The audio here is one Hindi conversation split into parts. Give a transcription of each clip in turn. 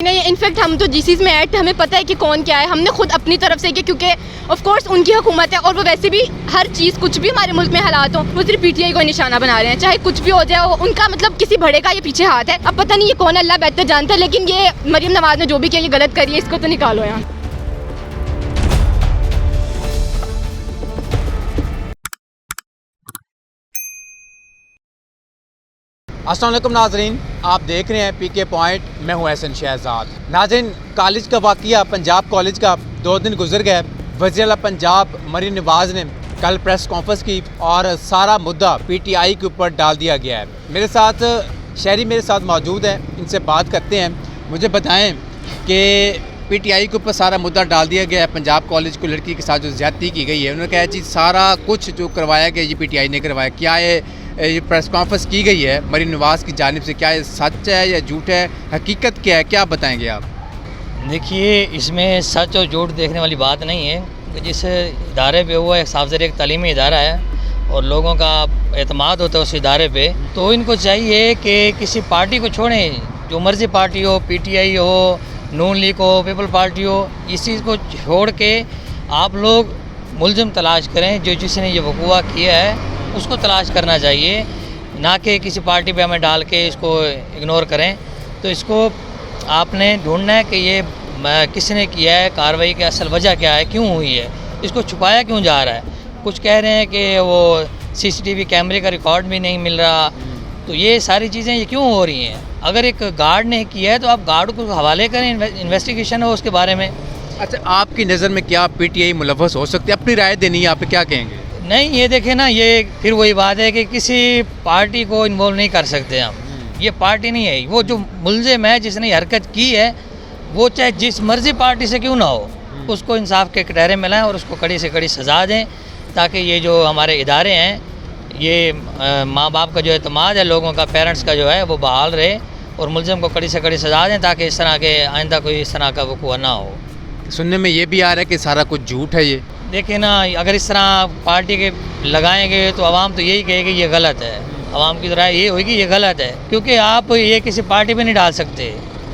नहीं, इनफैक्ट हम तो जीसीस में ऐड थे, हमें पता है कि कौन क्या है। हमने खुद अपनी तरफ से किया, क्योंकि ऑफ कोर्स उनकी हुकूमत है और वो वैसे भी हर चीज़, कुछ भी हमारे मुल्क में हालात हो, वो सिर्फ पीटीआई को निशाना बना रहे हैं। चाहे कुछ भी हो जाए, उनका मतलब किसी बड़े का ये पीछे हाथ है। अब पता नहीं ये कौन है, अल्लाह बेहतर जानता है, लेकिन ये मरियम नवाज ने जो भी किया ये गलत करी है, इसको तो निकालो यहाँ। अस्सलाम वालेकुम नाजरीन, आप देख रहे हैं पीके पॉइंट। मैं हूं एहसन शहजाद। नाजरीन, कॉलेज का वाक़या पंजाब कॉलेज का 2 दिन गुजर गए। वज़ीर आला पंजाब मरियम नवाज़ ने कल प्रेस कॉन्फ्रेंस की और सारा मुद्दा पीटीआई के ऊपर डाल दिया गया है। मेरे साथ शहरी मेरे साथ मौजूद हैं, इनसे बात करते हैं। मुझे बताएं कि पीटीआई के ऊपर सारा मुद्दा डाल दिया गया है। पंजाब कॉलेज को लड़की के साथ जो ज़्यादती की गई है, उन्होंने कहा जी सारा कुछ जो करवाया गया ये पीटीआई ने करवाया। क्या ये प्रेस कॉन्फ्रेंस की गई है मरियम नवाज़ की जानिब से, क्या ये सच है या झूठ है, हकीकत क्या है, क्या बताएंगे आप? देखिए, इसमें सच और झूठ देखने वाली बात नहीं है कि जिस इदारे पे हुआ, एक साफ ज़रिए एक तालीमी इदारा है और लोगों का एतमाद होता है उस इदारे पे, तो इनको चाहिए कि किसी पार्टी को छोड़ें, जो मर्ज़ी पार्टी हो, पीटीआई हो, नून लीग हो, पीपल पार्टी हो, इस चीज़ को छोड़ के आप लोग मुलज़िम तलाश करें। जो जिसने ये वक़ूआ किया है उसको तलाश करना चाहिए, ना कि किसी पार्टी पे हमें डाल के इसको इग्नोर करें। तो इसको आपने ढूंढना है कि ये किसने किया है, कार्रवाई की असल वजह क्या है, क्यों हुई है, इसको छुपाया क्यों जा रहा है। कुछ कह रहे हैं कि वो सीसीटीवी कैमरे का रिकॉर्ड भी नहीं मिल रहा, तो ये सारी चीज़ें ये क्यों हो रही हैं। अगर एक गार्ड ने किया है तो आप गार्ड को हवाले करें, इन्वेस्टिगेशन हो उसके बारे में। अच्छा, आपकी नज़र में क्या पीटीआई मुलव्वस हो सकती है? अपनी राय देनी है, आप क्या कहेंगे? नहीं, ये देखें ना, ये फिर वही बात है कि किसी पार्टी को इन्वॉल्व नहीं कर सकते हम। ये पार्टी नहीं है, वो जो मुलजिम है जिसने हरकत की है, वो चाहे जिस मर्जी पार्टी से क्यों ना हो, उसको इंसाफ के कटहरे में लाएं और उसको कड़ी से कड़ी सज़ा दें, ताकि ये जो हमारे इदारे हैं, ये माँ बाप का जो एतमाद है लोगों का, पेरेंट्स का जो है, वो बहाल रहे और मुलजिम को कड़ी से कड़ी सज़ा दें, ताकि इस तरह के आइंदा कोई इस तरह का वक़ूआ ना हो। सुनने में ये भी आ रहा है कि सारा कुछ झूठ है ये। देखिए ना, अगर इस तरह पार्टी के लगाएंगे तो आवाम तो यही कहेगी ये गलत है। आवाम की राय ये होगी ये गलत है, क्योंकि आप ये किसी पार्टी पे नहीं डाल सकते।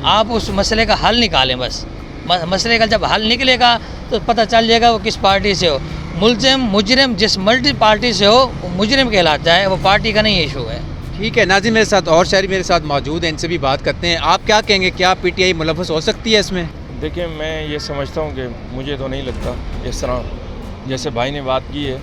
आप उस मसले का हल निकालें बस। मसले का जब हल निकलेगा तो पता चल जाएगा वो किस पार्टी से हो। मुजरिम जिस मल्टी पार्टी से हो वो मुजरिम कहलाता है, वो पार्टी का नहीं इशू है। ठीक है नाज़रीन, मेरे साथ और शहरी मेरे साथ मौजूद हैं, इनसे भी बात करते हैं। आप क्या कहेंगे, क्या पीटीआई मुलव्वस हो सकती है इसमें? देखिए, मैं ये समझता हूँ कि मुझे तो नहीं लगता इस तरह जैसे भाई ने बात की है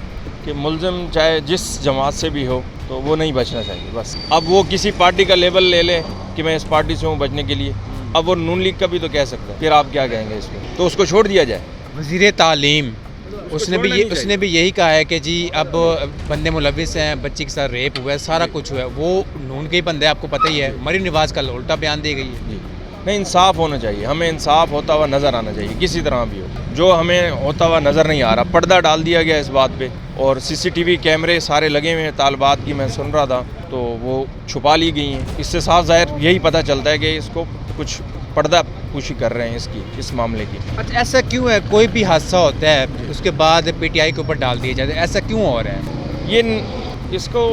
कि मुलज़िम चाहे जिस जमात से भी हो तो वो नहीं बचना चाहिए। बस अब वो किसी पार्टी का लेबल ले ले कि मैं इस पार्टी से हूँ बचने के लिए, अब वो नून लीग का भी तो कह सकता है, फिर आप क्या कहेंगे इसमें? तो उसको छोड़ दिया जाए। वज़ीर तालीम उसने भी यही कहा है कि जी अब बंदे मुलव्विस हैं, बच्ची के साथ रेप हुआ है, सारा कुछ हुआ है, वो नून के ही बंदे, आपको पता ही है। मरियम नवाज़ का उल्टा बयान दी गई है। नहीं, इंसाफ होना चाहिए, हमें इंसाफ होता हुआ नज़र आना चाहिए किसी तरह भी हो। जो हमें होता हुआ नज़र नहीं आ रहा, पर्दा डाल दिया गया इस बात पे, और सीसीटीवी कैमरे सारे लगे हुए हैं तालबात की, मैं सुन रहा था, तो वो छुपा ली गई हैं। इससे साफ ज़ाहिर यही पता चलता है कि इसको कुछ पर्दा पुशी कर रहे हैं इसकी, इस मामले की। अच्छा, ऐसा क्यों है? कोई भी हादसा होता है उसके बाद पीटीआई के ऊपर डाल दिया जाता है, ऐसा क्यों हो रहा है? ये इसको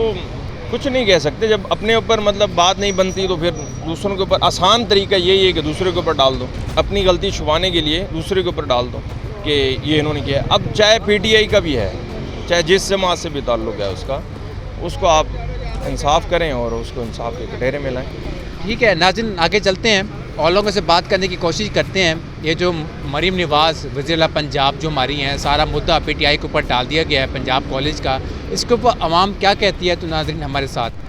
कुछ नहीं कह सकते। जब अपने ऊपर मतलब बात नहीं बनती तो फिर दूसरों के ऊपर आसान तरीका यही है कि दूसरे के ऊपर डाल दो, अपनी गलती छुपाने के लिए दूसरे के ऊपर डाल दो कि ये इन्होंने किया। अब चाहे पीटीआई का भी है, चाहे जिस जमात से भी ताल्लुक़ है उसका, उसको आप इंसाफ करें और उसको इंसाफ के कटहरे में लाएँ। ठीक है नाज़रीन, आगे चलते हैं और लोगों से बात करने की कोशिश करते हैं। ये जो मरियम नवाज़ वज़ीर आला पंजाब जो हमारी हैं, सारा मुद्दा पीटीआई के ऊपर डाल दिया गया है पंजाब कॉलेज का, इसके ऊपर आवाम क्या कहती है? तो नाज़रीन हमारे साथ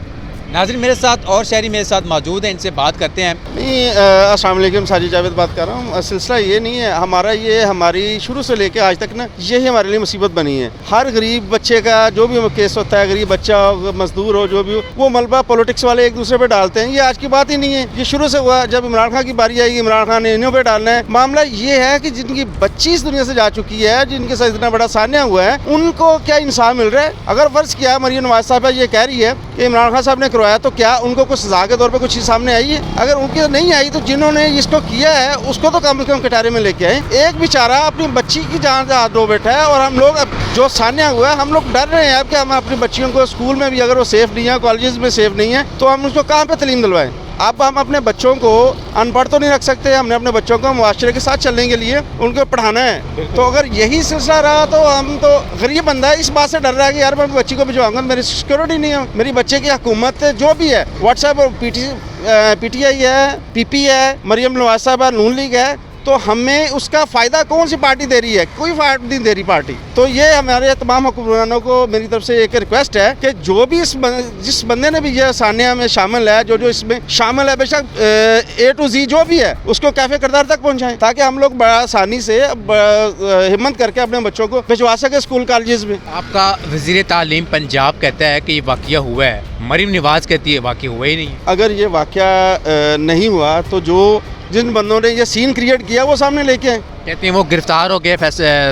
नाज़रीन मेरे साथ और शहरी मेरे साथ मौजूद हैं, इनसे बात करते हैं। नहीं, अस्सलाम वालेकुम, साजिद जावेद बात कर रहा हूँ। सिलसिला ये नहीं है हमारा, ये हमारी शुरू से लेकर आज तक ना यही हमारे लिए मुसीबत बनी है। हर गरीब बच्चे का जो भी केस होता है, गरीब बच्चा हो, मजदूर हो, जो भी हो, वो मलबा पॉलिटिक्स वाले एक दूसरे पे डालते हैं। ये आज की बात ही नहीं है, ये शुरू से हुआ। जब इमरान खान की बारी आएगी, इमरान खान ने इन्हों पे डालना है। मामला ये है कि जिनकी बच्ची इस दुनिया से जा चुकी है, जिनके साथ इतना बड़ा सान्या हुआ है, उनको क्या इंसाफ मिल रहा है? अगर वर्ष किया मरियम नवाज साहब ये कह रही है कि इमरान खान साहब ने करवाया, तो क्या उनको कुछ सजा के तौर पे कुछ चीज़ सामने आई है? अगर उनकी नहीं आई तो जिन्होंने इसको किया है उसको तो कम से कम कटारे में लेके आए। एक बेचारा अपनी बच्ची की जान से हाथ धो बैठा है और हम लोग जो सान्या हुआ है, हम लोग डर रहे हैं अब कि हम अपनी बच्चियों को स्कूल में भी अगर वो सेफ नहीं है, कॉलेजेस में सेफ नहीं है, तो हम उसको कहाँ पे तालीम दिलवाएं? अब हम अपने बच्चों को अनपढ़ तो नहीं रख सकते, हमने अपने बच्चों को मुआशरे के साथ चलने के लिए उनको पढ़ाना है। तो अगर यही सिलसिला रहा तो हम तो गरीब बंदा है इस बात से डर रहा है कि यार मैं बच्ची को भिजवाऊंगा, मेरी सिक्योरिटी नहीं है, मेरी बच्चे की हुकूमत जो भी है, व्हाट्सएप PTI है, PP है, मरियम नवाज साहब है, नून लीग है, तो हमें उसका फ़ायदा कौन सी पार्टी दे रही है? कोई फ़ायदा नहीं दे रही पार्टी। तो ये हमारे तमाम हुक्मरानों को मेरी तरफ से एक रिक्वेस्ट है कि जो भी जिस बंदे ने भी ये सानिया में शामिल है, जो इसमें शामिल है, बेशक A to Z जो भी है, उसको कैफे किरदार तक पहुँचाएँ, ताकि हम लोग बड़ा आसानी से हिम्मत करके अपने बच्चों को भिजवा सके स्कूल कॉलेज में। आपका वज़ीर तालीम पंजाब कहता है कि ये वाक़या हुआ है, मरीम नवाज़ कहती है वाक़या हुआ ही नहीं। अगर ये वाक़या नहीं हुआ तो जो जिन बंदों ने ये सीन क्रिएट किया वो सामने लेके आए। कहते हैं वो गिरफ्तार हो गए,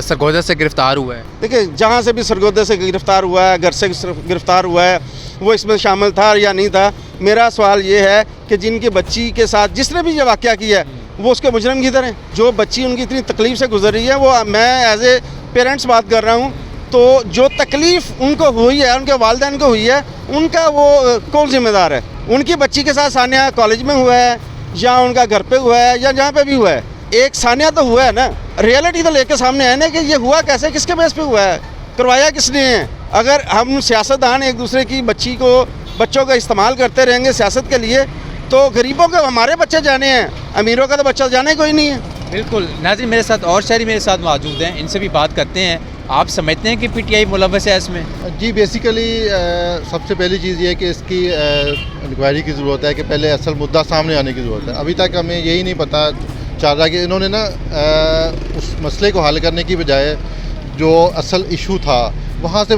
सरगोदा से गिरफ्तार हुआ है। देखिए, जहाँ से भी सरगोदे से गिरफ्तार हुआ है, घर से गिरफ्तार हुआ है, वो इसमें शामिल था या नहीं था, मेरा सवाल ये है कि जिनकी बच्ची के साथ जिसने भी ये वाक़या किया है वो उसके मुजरिम किधर हैं? जो बच्ची उनकी इतनी तकलीफ़ से गुजर रही है, वो मैं एज ए पेरेंट्स बात कर रहा हूँ, तो जो तकलीफ़ उनको हुई है, उनके वालिदैन को हुई है, उनका वो कौन जिम्मेदार है? उनकी बच्ची के साथ सानिया कॉलेज में हुआ है या उनका घर पे हुआ है या जहाँ पे भी हुआ है, एक सानिया तो हुआ है ना। रियलिटी तो लेके सामने है ना कि ये हुआ कैसे, किसके बेस पे हुआ है, करवाया किसने है। अगर हम सियासतदान एक दूसरे की बच्चों का इस्तेमाल करते रहेंगे सियासत के लिए, तो गरीबों के हमारे बच्चे जाने हैं, अमीरों का तो बच्चा जाने कोई नहीं है। बिल्कुल। नाज़रीन, मेरे साथ और शहरी मेरे साथ मौजूद हैं, इनसे भी बात करते हैं। आप समझते हैं कि PTI मुलव्वस है इसमें? जी, बेसिकली सबसे पहली चीज़ ये है कि इसकी इंक्वायरी की ज़रूरत है, कि पहले असल मुद्दा सामने आने की ज़रूरत है। अभी तक हमें यही नहीं पता चल रहा कि इन्होंने ना उस मसले को हल करने की बजाय जो असल इशू था वहाँ से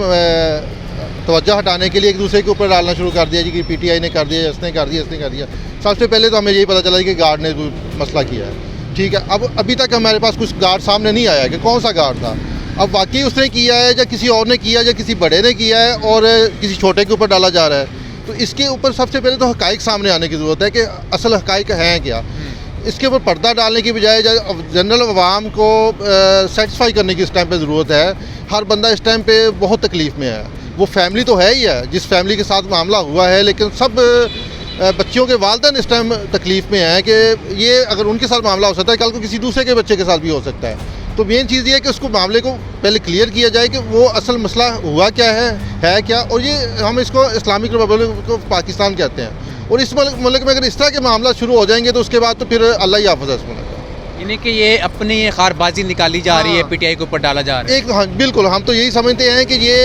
तवज्जो हटाने के लिए एक दूसरे के ऊपर डालना शुरू कर दिया जी कि PTI ने कर दिया, इसने कर दिया, इसने कर दिया। सबसे पहले तो हमें यही पता चला कि गार्ड ने मसला किया है, ठीक है। अब अभी तक हमारे पास कुछ गार्ड सामने नहीं आया कि कौन सा गार्ड था। अब वाकई उसने किया है या किसी और ने किया या किसी बड़े ने किया है और किसी छोटे के ऊपर डाला जा रहा है, तो इसके ऊपर सबसे पहले तो हक़ाइक़ सामने आने की ज़रूरत है कि असल हक़ाइक़ हैं क्या। इसके ऊपर पर्दा डालने की बजाय जनरल अवाम को सेटिस्फाई करने की इस टाइम पे ज़रूरत है। हर बंदा इस टाइम पे बहुत तकलीफ़ में है। वो फैमिली तो है ही है जिस फैमिली के साथ मामला हुआ है, लेकिन सब बच्चियों के वालिदैन इस टाइम तकलीफ़ में हैं कि ये अगर उनके साथ मामला हो सकता है, कल को किसी दूसरे के बच्चे के साथ भी हो सकता है। तो मेन चीज़ ये है कि उसको मामले को पहले क्लियर किया जाए कि वो असल मसला हुआ क्या है क्या। और ये हम इसको इस्लामिक रिपब्लिक ऑफ पाकिस्तान कहते हैं, और इस मुल्क में अगर इस तरह के मामला शुरू हो जाएंगे तो उसके बाद तो फिर अल्लाह ही हाफ़िज़ है इस मुल्क का। यानी कि ये अपनी खारबाजी निकाली जा रही है, PTI के ऊपर डाला जा रहा है। हाँ, बिल्कुल, हम तो यही समझते हैं कि ये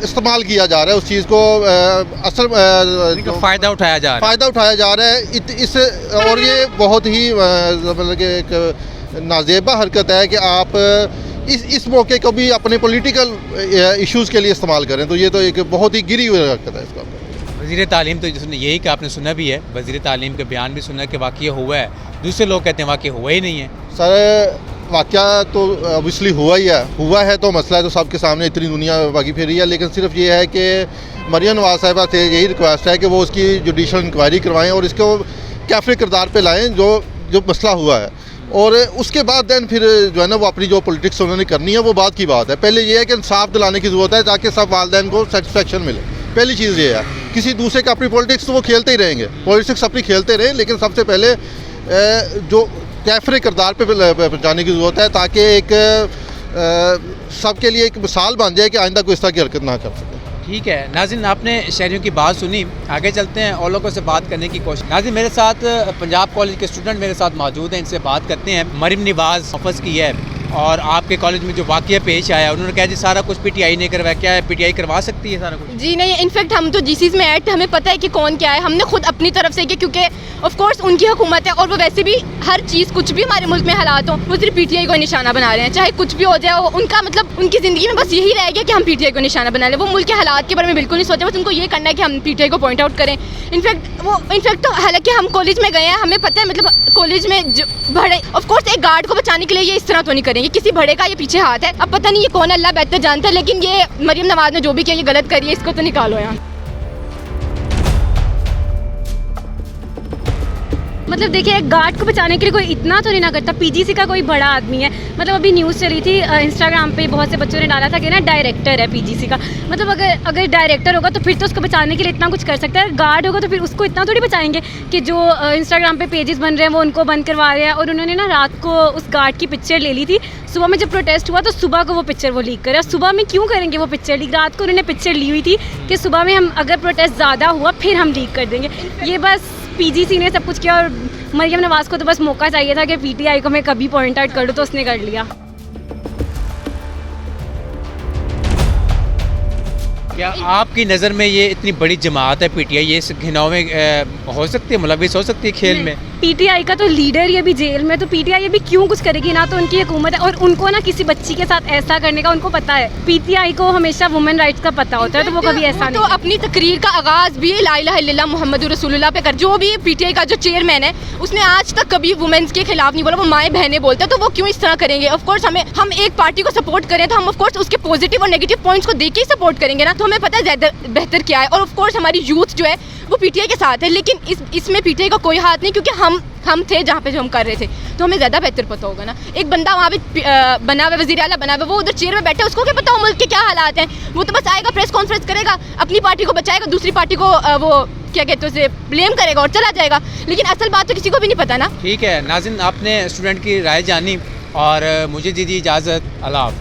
इस्तेमाल किया जा रहा है उस चीज़ को, असल फ़ायदा उठाया जा रहा है इस और ये बहुत ही मतलब कि एक नाजेबा हरकत है कि आप इस मौके को भी अपने पॉलिटिकल इश्यूज़ के लिए इस्तेमाल करें, तो ये तो एक बहुत ही गिरी हुई हरकत है इसका। वज़ीर तालीम तो जिसने यही कहा, आपने सुना भी है, वज़ीर तालीम के बयान भी सुना कि वाक़या हुआ है, दूसरे लोग कहते हैं वाक़या हुआ ही नहीं है। सर, वाक़या तो ऑब्वियसली हुआ है तो मसला है तो सबके सामने इतनी दुनिया भागी फिर रही है, लेकिन सिर्फ ये है कि मरियम नवाज़ साहिबा से यही रिक्वेस्ट है कि वो उसकी जुडिशल इंक्वायरी करवाएं और इसको कैफ़े किरदार पे लाएं जो मसला हुआ है, और उसके बाद दैन फिर जो है ना वो अपनी जो पॉलिटिक्स उन्होंने करनी है वो बात की बात है। पहले ये है कि इंसाफ दिलाने की ज़रूरत है ताकि सब वालिदैन को सेटिस्फेक्शन मिले। पहली चीज़ ये है, किसी दूसरे का अपनी पॉलिटिक्स तो वो खेलते ही रहेंगे, पॉलिटिक्स अपनी खेलते रहें, लेकिन सबसे पहले जो कैफरे किरदार पे पहुँचाने की ज़रूरत है ताकि एक सबके लिए एक मिसाल बन जाए कि आइंदा कोई इस तरह की हरकत ना कर सके। ठीक है नाज़रीन, आपने शहरियों की बात सुनी, आगे चलते हैं और लोगों से बात करने की कोशिश। नाज़रीन, मेरे साथ पंजाब कॉलेज के स्टूडेंट मेरे साथ मौजूद हैं, इनसे बात करते हैं। मरियम नवाज़ वापस की है और आपके कॉलेज में जो वाक़या पेश आया, उन्होंने कहा जी सारा कुछ PTI ने करवाया, क्या है PTI करवा सकती है सारा कुछ? जी नहीं, इनफैक्ट हम तो GCs में ऐड, हमें पता है कि कौन क्या है, हमने खुद अपनी तरफ से किया, क्योंकि ऑफ कोर्स उनकी हुकूमत है और वो वैसे भी हर चीज़, कुछ भी हमारे मुल्क में हालात हो, वो सिर्फ PTI को निशाना बना रहे हैं। चाहे कुछ भी हो जाए, उनका मतलब उनकी ज़िंदगी में बस यही रह गया कि हम PTI को निशाना बना लें। वो मुल्क के हालात के बारे में बिल्कुल नहीं सोचे, बस उनको ये करना है कि हम PTI को पॉइंट आउट करें। इनफैक्ट तो हालांकि हम कॉलेज में गए हैं, हमें पता है मतलब कॉलेज में बड़े ऑफ कोर्स एक गार्ड को बचाने के लिए ये इस तरह तो नहीं करेंगे, किसी बड़े का ये पीछे हाथ है। अब पता नहीं ये कौन, अल्लाह बेहतर जानता है, लेकिन ये मरियम नवाज़ ने जो भी किया ये गलत करी है, इसको तो निकालो यहाँ। मतलब देखिए, एक गार्ड को बचाने के लिए कोई इतना तो नहीं ना करता। पीजीसी का कोई बड़ा आदमी है, मतलब अभी न्यूज़ चली थी इंस्टाग्राम पे, बहुत से बच्चों ने डाला था कि ना डायरेक्टर है पीजीसी का। मतलब अगर डायरेक्टर होगा तो फिर तो उसको बचाने के लिए इतना कुछ कर सकता है। गार्ड होगा तो फिर उसको इतना थोड़ी बचाएंगे कि जो इंस्टाग्राम पे पेजेस बन रहे हैं वो उनको बंद करवा रहे हैं। और उन्होंने ना रात को उस गार्ड की पिक्चर ले ली थी। सुबह में जब प्रोटेस्ट हुआ तो सुबह को वो पिक्चर वो लीक करे। सुबह में क्यों करेंगे वो पिक्चर लीक? रात को उन्होंने पिक्चर ली हुई थी कि सुबह में हम अगर प्रोटेस्ट ज़्यादा हुआ फिर हम लीक कर देंगे। ये बस पीजीसी ने सब कुछ किया और मरियम नवाज़ को तो बस मौका चाहिए था कि पीटीआई को मैं कभी पॉइंट आउट कर दूँ, तो उसने कर लिया। क्या आपकी नज़र में ये इतनी बड़ी जमात है पीटीआई, ये इस घिनौने हो सकती है, मुलविस हो सकती है खेल में? पीटीआई का तो लीडर ये भी जेल में, तो पीटीआई ये भी क्यों कुछ करेगी? ना तो उनकी हुकूमत है और उनको ना किसी बच्ची के साथ ऐसा करने का उनको पता है। पीटीआई को हमेशा वुमेन राइट्स का पता होता है, तो वो कभी ऐसा तो नहीं। अपनी तकरीर का आगाज भी ला इलाहा इल्लल्लाह मुहम्मद रसूलुल्लाह पे कर। जो भी पीटीआई का जो चेयरमैन है उसने आज तक कभी वुमेन्स के खिलाफ नहीं बोला। वो माएँ बहनें बोलते हैं, तो वो क्यों इस तरह करेंगे? ऑफ कोर्स हम एक पार्टी को सपोर्ट करें तो हम ऑफ कोर्स उसके पॉजिटिव और नेगेटिव पॉइंट्स को देख के ही सपोर्ट करेंगे ना। तो हमें पता है ज़्यादा बेहतर क्या है। और ऑफ कोर्स हमारी यूथ जो है वो पीटीआई के साथ है, लेकिन इसमें पीटीआई का कोई हाथ नहीं, क्योंकि हम थे जहाँ पे जो हम कर रहे थे, तो हमें ज़्यादा बेहतर पता होगा ना। एक बंदा वहाँ पे बना हुआ वज़ीर आला बना हुआ, वो उधर चेयर में बैठे, उसको क्या पता हो मुल्क के क्या हालात हैं? वो तो बस आएगा, प्रेस कॉन्फ्रेंस करेगा, अपनी पार्टी को बचाएगा, दूसरी पार्टी को वो क्या कहते हैं उसे ब्लेम करेगा और चला जाएगा। लेकिन असल बात तो किसी को भी नहीं पता ना। ठीक है नाज़रीन, आपने स्टूडेंट की राय जानी और मुझे दीजिए इजाज़त। अल्लाह हाफ़िज़।